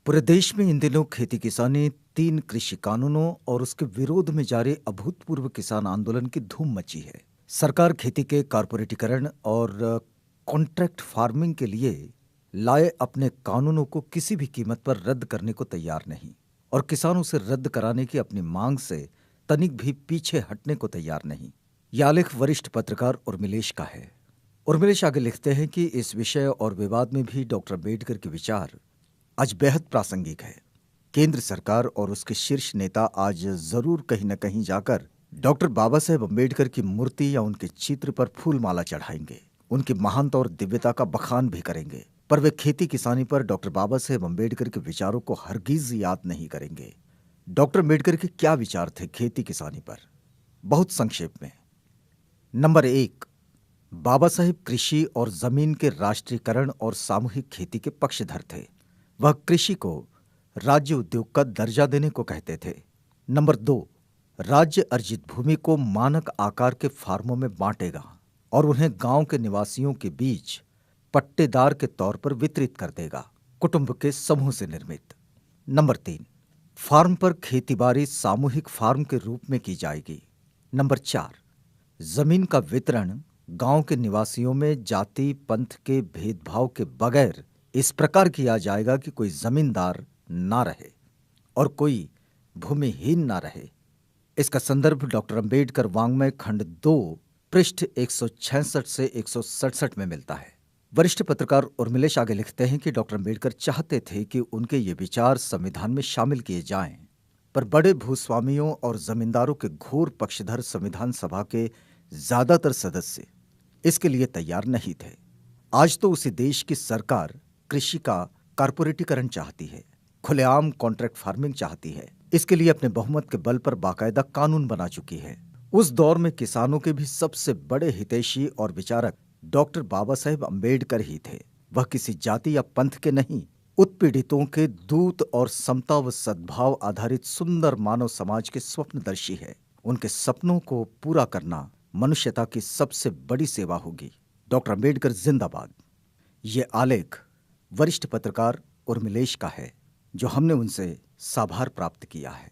पूरे देश में इन दिनों खेती किसानी, तीन कृषि कानूनों और उसके विरोध में जारी अभूतपूर्व किसान आंदोलन की धूम मची है। सरकार खेती के कारपोरेटीकरण और कॉन्ट्रैक्ट फार्मिंग के लिए लाए अपने कानूनों को किसी भी कीमत पर रद्द करने को तैयार नहीं, और किसानों से रद्द कराने की अपनी मांग से तनिक भी पीछे हटने को तैयार नहीं। यह आलेख वरिष्ठ पत्रकार उर्मिलेश का है। उर्मिलेश आगे लिखते हैं कि इस विषय और विवाद में भी डॉक्टर अम्बेडकर के विचार आज बेहद प्रासंगिक है। केंद्र सरकार और उसके शीर्ष नेता आज जरूर कहीं न कहीं जाकर डॉक्टर बाबा साहेब अम्बेडकर की मूर्ति या उनके चित्र पर फूल माला चढ़ाएंगे, उनकी महानता और दिव्यता का बखान भी करेंगे, पर वे खेती किसानी पर डॉक्टर बाबा साहेब अम्बेडकर के विचारों को हरगिज याद नहीं करेंगे। डॉक्टर अम्बेडकर के क्या विचार थे खेती किसानी पर? बहुत संक्षेप में। नंबर एक, बाबा साहेब कृषि और जमीन के राष्ट्रीयकरण और सामूहिक खेती के पक्षधर थे। वह कृषि को राज्य उद्योग का दर्जा देने को कहते थे। नंबर दो, राज्य अर्जित भूमि को मानक आकार के फार्मों में बांटेगा और उन्हें गांव के निवासियों के बीच पट्टेदार के तौर पर वितरित कर देगा, कुटुंब के समूह से निर्मित। नंबर तीन, फार्म पर खेतीबाड़ी सामूहिक फार्म के रूप में की जाएगी। नंबर चार, जमीन का वितरण गांव के निवासियों में जाति पंथ के भेदभाव के बगैर इस प्रकार किया जाएगा कि कोई जमींदार ना रहे और कोई भूमिहीन ना रहे। इसका संदर्भ डॉक्टर अंबेडकर वाङ्मय खंड 2 पृष्ठ 166 से 167 में मिलता है। वरिष्ठ पत्रकार उर्मिलेश आगे लिखते हैं कि डॉक्टर अंबेडकर चाहते थे कि उनके ये विचार संविधान में शामिल किए जाएं, पर बड़े भूस्वामियों और जमींदारों के घोर पक्षधर संविधान सभा के ज्यादातर सदस्य इसके लिए तैयार नहीं थे। आज तो उसी देश की सरकार कृषि का कारपोरेटीकरण चाहती है, खुलेआम कॉन्ट्रैक्ट फार्मिंग चाहती है। इसके लिए अपने बहुमत के बल पर बाकायदा कानून बना चुकी है। उस दौर में किसानों के भी सबसे बड़े हितैषी और विचारक डॉक्टर बाबा साहेब अम्बेडकर ही थे। वह किसी जाति या पंथ के नहीं, उत्पीड़ितों के दूत और समता व सद्भाव आधारित सुंदर मानव समाज के स्वप्नदर्शी है। उनके सपनों को पूरा करना मनुष्यता की सबसे बड़ी सेवा होगी। डॉक्टर अम्बेडकर जिंदाबाद। ये आलेख वरिष्ठ पत्रकार उर्मिलेश का है, जो हमने उनसे साभार प्राप्त किया है।